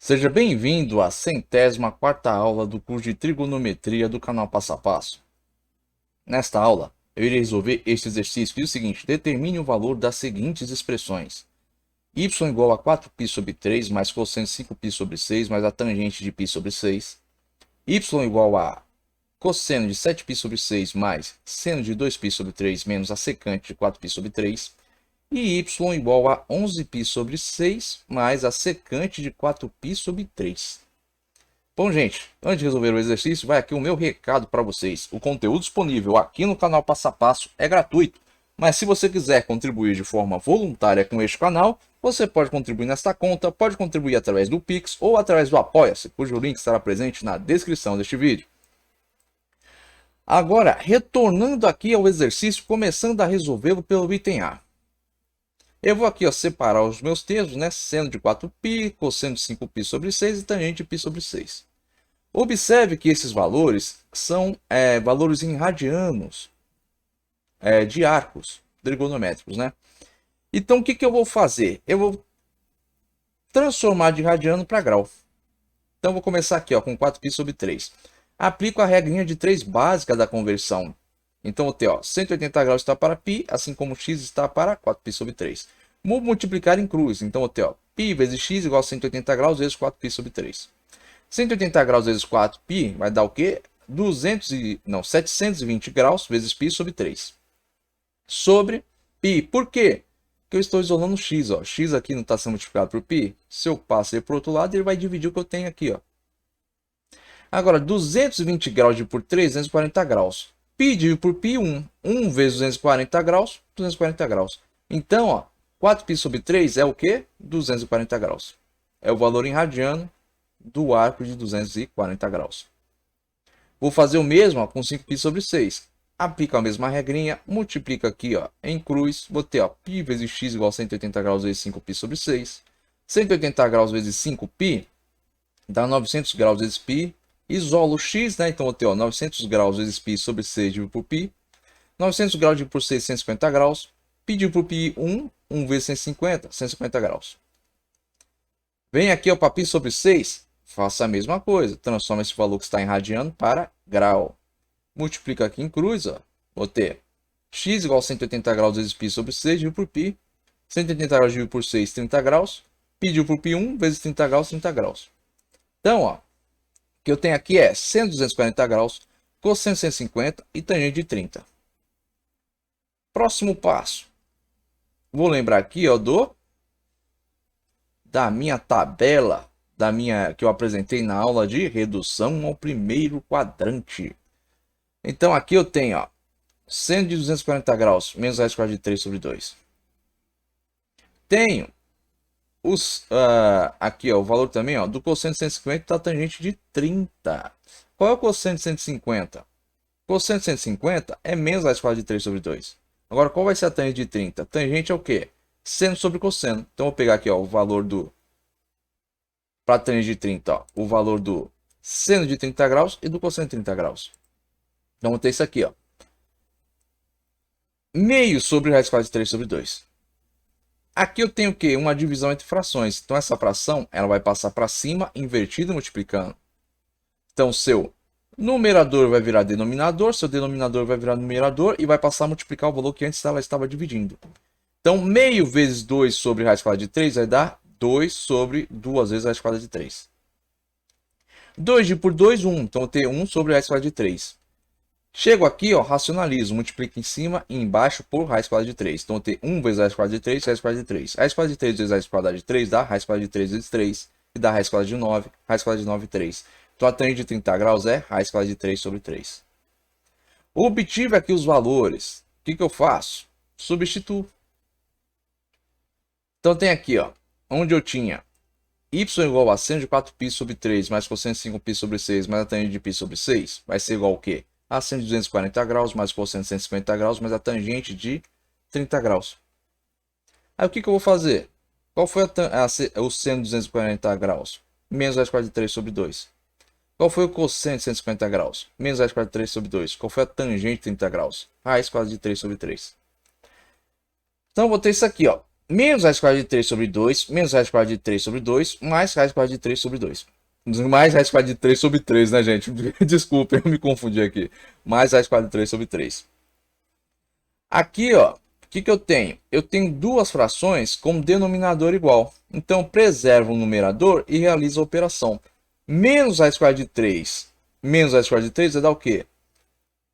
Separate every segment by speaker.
Speaker 1: Seja bem-vindo à 104ª aula do curso de Trigonometria do canal Passo a Passo. Nesta aula, eu irei resolver este exercício que diz o seguinte: determine o valor das seguintes expressões. Y igual a 4π sobre 3 mais cosseno de 5π sobre 6 mais a tangente de π sobre 6. Y igual a cosseno de 7π sobre 6 mais seno de 2π sobre 3 menos a secante de 4π sobre 3. E y igual a 11π sobre 6 mais a secante de 4π sobre 3. Bom, gente, antes de resolver o exercício, vai aqui o meu recado para vocês. O conteúdo disponível aqui no canal Passo a Passo é gratuito, mas se você quiser contribuir de forma voluntária com este canal, você pode contribuir nesta conta, pode contribuir através do Pix ou através do Apoia-se, cujo link estará presente na descrição deste vídeo. Agora, retornando aqui ao exercício, começando a resolvê-lo pelo item A. Eu vou aqui separar os meus termos, né? Seno de 4π, cosseno de 5π sobre 6 e tangente de π sobre 6. Observe que esses valores são valores em radianos de arcos trigonométricos, né? Então, o que eu vou fazer? Eu vou transformar de radiano para grau. Então, vou começar aqui com 4π sobre 3. Aplico a regrinha de 3 básica da conversão. Então, vou ter 180 graus está para π, assim como x está para 4π sobre 3. Vou multiplicar em cruz. Então, vou ter π vezes x igual a 180 graus vezes 4π sobre 3. 180 graus vezes 4π vai dar o quê? 720 graus vezes π sobre 3. Sobre π. Por quê? Porque eu estou isolando x. X aqui não está sendo multiplicado por π. Se eu passo ele para o outro lado, ele vai dividir o que eu tenho aqui. Agora, 220 graus dividido por 3, 240 graus. Π dividido por π, 1. 1 vezes 240 graus, 240 graus. Então, 4π sobre 3 é o quê? 240 graus. É o valor em radiano do arco de 240 graus. Vou fazer o mesmo com 5π sobre 6. Aplica a mesma regrinha, multiplica aqui em cruz. Vou ter π vezes x igual a 180 graus vezes 5π sobre 6. 180 graus vezes 5π dá 900 graus vezes π. Isolo x, né? Então vou ter 900 graus vezes π sobre 6 dividido por π. 900 graus dividido por 6, 150 graus. Π dividido por π, 1. 1 vezes 150, 150 graus. Vem aqui para π sobre 6. Faça a mesma coisa. Transforma esse valor que está em radiano para grau. Multiplica aqui em cruz. Vou ter x igual a 180 graus vezes π sobre 6 dividido por π. 180 graus dividido por 6, 30 graus. Π dividido por π, 1 vezes 30 graus, 30 graus. Então, o que eu tenho aqui é seno de 240 graus, cosseno de 150 e tangente de 30. Próximo passo. Vou lembrar aqui da minha tabela que eu apresentei na aula de redução ao primeiro quadrante. Então aqui eu tenho seno de 240 graus menos raiz quadrada de 3 sobre 2. Tenho aqui o valor também do cosseno de 150 da tangente de 30. Qual é o cosseno de 150? Cosseno de 150 é menos raiz quadrada de 3 sobre 2. Agora, qual vai ser a tangente de 30? Tangente é o quê? Seno sobre cosseno. Então, eu vou pegar aqui o valor para a tangente de 30, o valor do seno de 30 graus e do cosseno de 30 graus. Então, vou ter isso aqui, meio sobre raiz quadrada de 3 sobre 2. Aqui eu tenho o quê? Uma divisão entre frações. Então, essa fração ela vai passar para cima, invertida, multiplicando. Então, seu numerador vai virar denominador, seu denominador vai virar numerador e vai passar a multiplicar o valor que antes ela estava dividindo. Então, meio vezes 2 sobre raiz quadrada de 3 vai dar 2 sobre 2 vezes raiz quadrada de 3. 2 dividido por 2, 1. Então, eu tenho 1 sobre raiz quadrada de 3. Chego aqui, racionalizo, multiplico em cima e embaixo por raiz quadrada de 3. Então, eu tenho 1 vezes raiz quadrada de 3, raiz quadrada de 3. Raiz quadrada de 3 vezes raiz quadrada de 3 dá raiz quadrada de 3 vezes 3, que dá raiz quadrada de 9, raiz quadrada de 9, 3. Então, a tangente de 30 graus é raiz quadrada de 3 sobre 3. Obtive aqui os valores. O que eu faço? Substituo. Então, tem aqui, onde eu tinha y igual a seno de 4π sobre 3 mais cosseno de 5π sobre 6 mais a tangente de π sobre 6 vai ser igual ao quê? A seno de 240 graus mais cosseno de 150 graus mais a tangente de 30 graus. Aí o que eu vou fazer? Qual foi o seno de 240 graus? Menos raiz quadrada de 3 sobre 2. Qual foi o cosseno de 150 graus? Menos raiz quadrada de 3 sobre 2. Qual foi a tangente de 30 graus? Raiz quadrada de 3 sobre 3. Então eu vou ter isso aqui, menos raiz quadrada de 3 sobre 2, menos raiz quadrada de 3 sobre 2, mais raiz quadrada de 3 sobre 2. Mais raiz quadrada de 3 sobre 3, né, gente? Desculpa, eu me confundi aqui. Mais raiz quadrada de 3 sobre 3. Aqui, ó, o que eu tenho? Eu tenho duas frações com denominador igual. Então, preservo o numerador e realizo a operação. Menos raiz quadrada de 3, menos raiz quadrada de 3 vai dar o quê?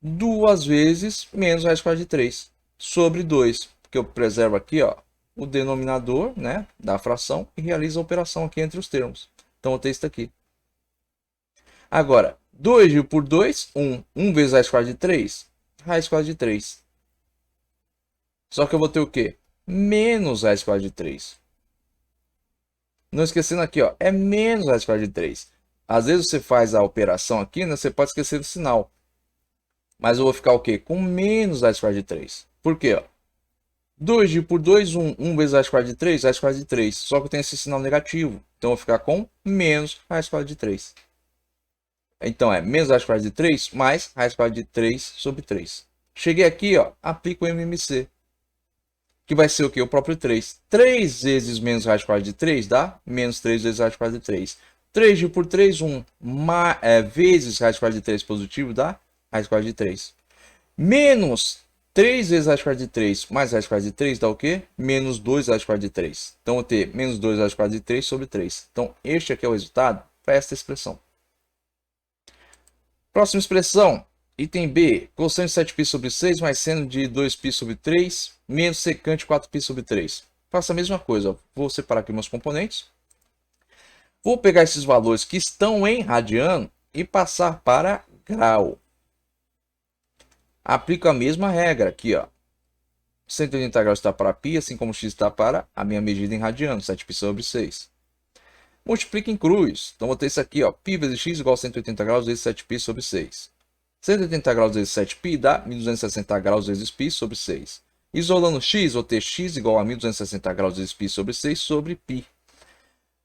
Speaker 1: 2 vezes menos raiz quadrada de 3 sobre 2. Porque eu preservo aqui, ó, o denominador, né, da fração e realizo a operação aqui entre os termos. Então, eu tenho isso aqui. Agora, 2 dividido por 2, 1. 1 vezes raiz quadrada de 3, raiz quadrada de 3. Só que eu vou ter o quê? Menos raiz quadrada de 3. Não esquecendo aqui, ó, é menos raiz quadrada de 3. Às vezes você faz a operação aqui, né, você pode esquecer do sinal. Mas eu vou ficar o quê? Com menos raiz quadrada de 3. Por quê? Ó? 2 dividido por 2, 1. 1 vezes raiz quadrada de 3, raiz quadrada de 3. Só que eu tenho esse sinal negativo. Então eu vou ficar com menos raiz quadrada de 3. Então é menos raiz quadrada de 3 mais raiz quadrada de 3 sobre 3. Cheguei aqui, ó, aplico o MMC. Que vai ser o que? O próprio 3. 3 vezes menos raiz quadrada de 3 dá menos 3 vezes raiz quadrada de 3. 3 dividido por 3, 1. Vezes raiz quadrada de 3 positivo dá raiz quadrada de 3. Menos 3 vezes raiz quadrada de 3 mais raiz quadrada de 3 dá o quê? Menos 2 raiz quadrada de 3. Então, eu vou ter menos 2 raiz quadrada de 3 sobre 3. Então, este aqui é o resultado para esta expressão. Próxima expressão. Item B. Cosseno de 7π sobre 6 mais seno de 2π sobre 3 menos secante de 4π sobre 3. Faço a mesma coisa. Vou separar aqui meus componentes. Vou pegar esses valores que estão em radiano e passar para grau. Aplico a mesma regra aqui, ó. 180 graus está para π, assim como x está para a minha medida em radiano, 7π sobre 6. Multiplica em cruz. Então, vou ter isso aqui, ó. Π vezes x igual a 180 graus vezes 7π sobre 6. 180 graus vezes 7π dá 1260 graus vezes π sobre 6. Isolando x, vou ter x igual a 1260 graus vezes π sobre 6 sobre π.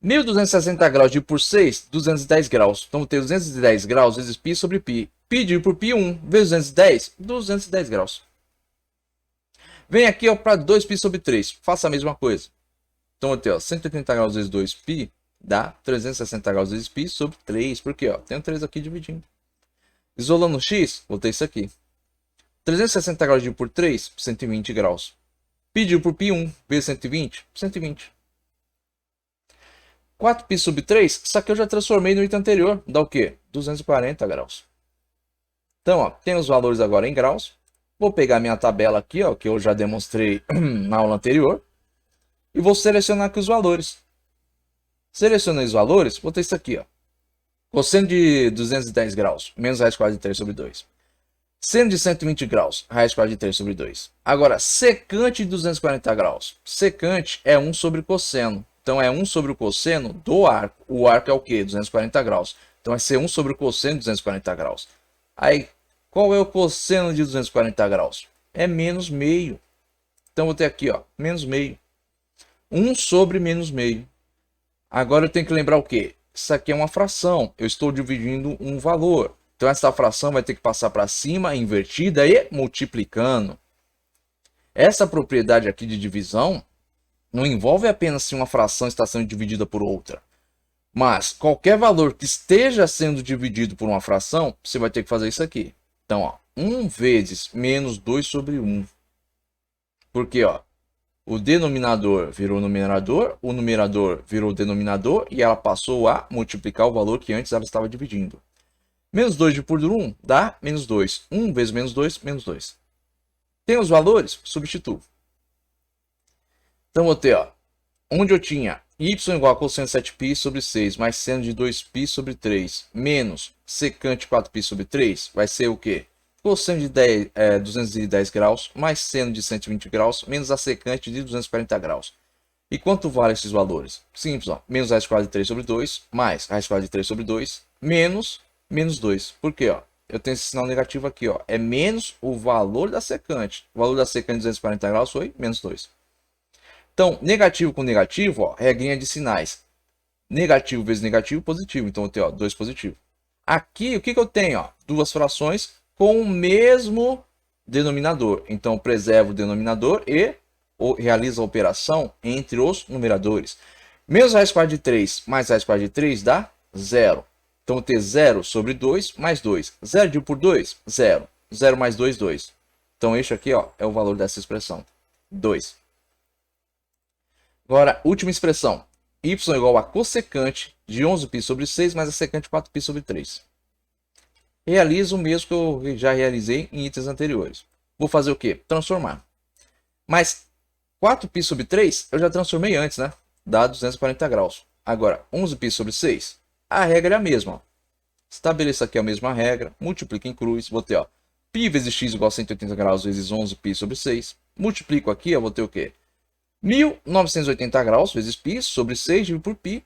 Speaker 1: 1260 graus dividido por 6, 210 graus. Então, vou ter 210 graus vezes π sobre π. Π dividido por π, 1 vezes 210, 210 graus. Vem aqui para 2π sobre 3. Faça a mesma coisa. Então, vou ter ó, 180 graus vezes 2π dá 360 graus vezes π sobre 3. Por quê? Ó, tem um 3 aqui dividindo. Isolando x, vou ter isso aqui. 360 graus dividido por 3, 120 graus. Π dividido por π, 1 vezes 120, 120. 4π sobre 3, isso aqui eu já transformei no item anterior. Dá o quê? 240 graus. Então, ó, tem os valores agora em graus. Vou pegar minha tabela aqui, ó, que eu já demonstrei na aula anterior. E vou selecionar aqui os valores. Selecionei os valores, vou ter isso aqui, ó. Cosseno de 210 graus, menos raiz quadrada de 3 sobre 2. Seno de 120 graus, raiz quadrada de 3 sobre 2. Agora, secante de 240 graus. Secante é 1 sobre cosseno. Então, é 1 sobre o cosseno do arco. O arco é o quê? 240 graus. Então, vai ser 1 sobre o cosseno de 240 graus. Aí, qual é o cosseno de 240 graus? É menos meio. Então, vou ter aqui, ó, menos meio. 1 sobre menos meio. Agora, eu tenho que lembrar o quê? Isso aqui é uma fração. Eu estou dividindo um valor. Então, essa fração vai ter que passar para cima, invertida e multiplicando. Essa propriedade aqui de divisão não envolve apenas se uma fração está sendo dividida por outra. Mas qualquer valor que esteja sendo dividido por uma fração, você vai ter que fazer isso aqui. Então, ó, 1 vezes menos 2 sobre 1. Porque, ó, o denominador virou numerador, o numerador virou denominador e ela passou a multiplicar o valor que antes ela estava dividindo. Menos 2 dividido por 1 dá menos 2. 1 vezes menos 2, menos 2. Tem os valores? Substituo. Então, vou ter, ó, onde eu tinha y igual a cosseno de 7π sobre 6 mais seno de 2π sobre 3 menos secante de 4π sobre 3, vai ser o quê? Cosseno de 210 graus mais seno de 120 graus menos a secante de 240 graus. E quanto vale esses valores? Simples, ó, menos raiz quadrada de 3 sobre 2 mais raiz quadrada de 3 sobre 2 menos 2. Por quê? Ó? Eu tenho esse sinal negativo aqui, ó. É menos o valor da secante. O valor da secante de 240 graus foi menos 2. Então, negativo com negativo, ó, regrinha de sinais. Negativo vezes negativo, positivo. Então, eu tenho 2 positivo. Aqui, o que eu tenho? Ó? Duas frações com o mesmo denominador. Então, preservo o denominador e realiza a operação entre os numeradores. Menos raiz quadrada de 3 mais raiz quadrada de 3 dá 0. Então, vou ter 0 sobre 2 mais 2. 0 dividido por 2, 0. 0 mais 2, 2. Então, este aqui ó, é o valor dessa expressão, 2. Agora, última expressão. Y igual a cossecante de 11π sobre 6 mais a secante de 4π sobre 3. Realizo o mesmo que eu já realizei em itens anteriores. Vou fazer o quê? Transformar. Mas 4π sobre 3 eu já transformei antes, né? Dá 240 graus. Agora, 11π sobre 6, a regra é a mesma. Ó. Estabeleça aqui a mesma regra, multiplica em cruz, vou ter ó, π vezes x igual a 180 graus vezes 11π sobre 6. Multiplico aqui, eu vou ter o quê? 1980 graus vezes π sobre 6 dividido por π.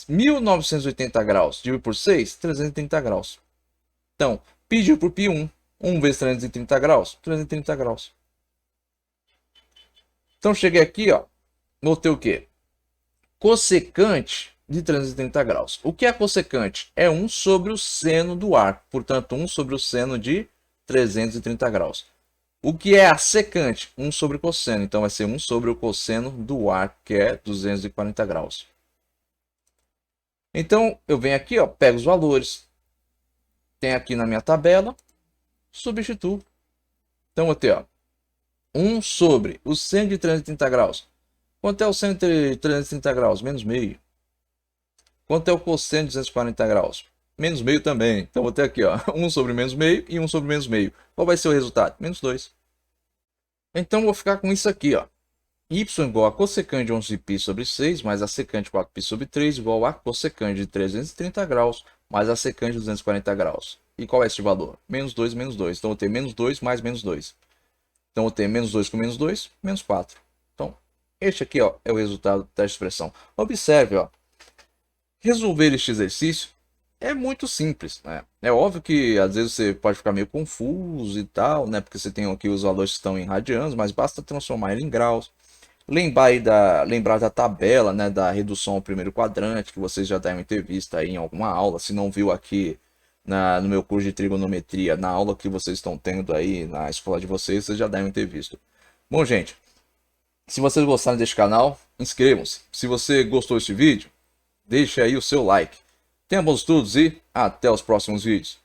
Speaker 1: 1980 graus dividido por 6, 330 graus. Então, π dividido por π, 1. 1 vezes 330 graus, 330 graus. Então, cheguei aqui, ó, vou ter o quê? Cossecante de 330 graus. O que é cossecante? É 1 sobre o seno do arco. Portanto, 1 sobre o seno de 330 graus. O que é a secante? 1 sobre o cosseno. Então, vai ser 1 sobre o cosseno do arco, que é 240 graus. Então, eu venho aqui, ó, pego os valores. Tem aqui na minha tabela. Substituo. Então, vou ter ó, 1 sobre o seno de 330 graus. Quanto é o seno de 330 graus? Menos meio. Quanto é o cosseno de 240 graus? Menos meio também. Então, vou ter aqui ó, 1 sobre menos meio e 1 sobre menos meio. Qual vai ser o resultado? Menos 2. Então, vou ficar com isso aqui. Ó. Y igual a cossecante de 11π sobre 6 mais a secante de 4π sobre 3 igual a cossecante de 330 graus mais a secante de 240 graus. E qual é esse valor? Menos 2, menos 2. Então, vou ter menos 2 mais menos 2. Então, vou ter menos 2 com menos 2, menos 4. Então, este aqui ó, é o resultado da expressão. Observe, ó, resolver este exercício é muito simples. Né? É óbvio que às vezes você pode ficar meio confuso e tal, né? Porque você tem aqui os valores que estão em radianos, mas basta transformar ele em graus. Lembrar da tabela, né, da redução ao primeiro quadrante, que vocês já devem ter visto aí em alguma aula. Se não viu aqui no meu curso de trigonometria, na aula que vocês estão tendo aí na escola de vocês, vocês já devem ter visto. Bom, gente, se vocês gostaram deste canal, inscrevam-se. Se você gostou desse vídeo, deixe aí o seu like. Tenha bons estudos e até os próximos vídeos.